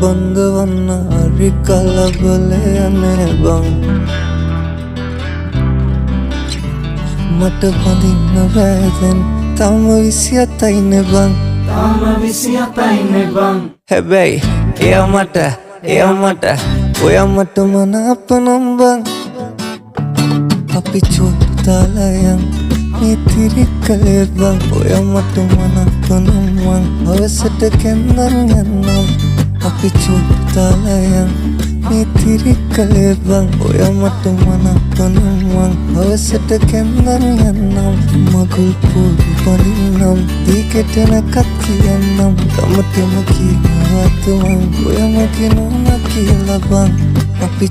බඳවන්න හරි කලබලය නේ බං මට බඳින්න බෑදැන් තම 27යි නේ බං තම 27යි නේ බං හැබැයි එයා මට ඔයා මට මනාප නම් බං අපි චෝට් දාලා යන් මේ තිරිකලේ බං ඔයා මට මනාප නම් මං හවසට කැන්දන් යන්නම් අපි චෝට් දාලා යන් මේ තිරිකලේ බං ඔයා මට මනාප නම් මං හවසට කැන්දන් යන්නම් මගුල් පොඩි බඳින්නම් දීකට නැකත් කියන්නම් තමටම කියනවත් මං ඔයා මගේ නෝනා කියලා බං අපි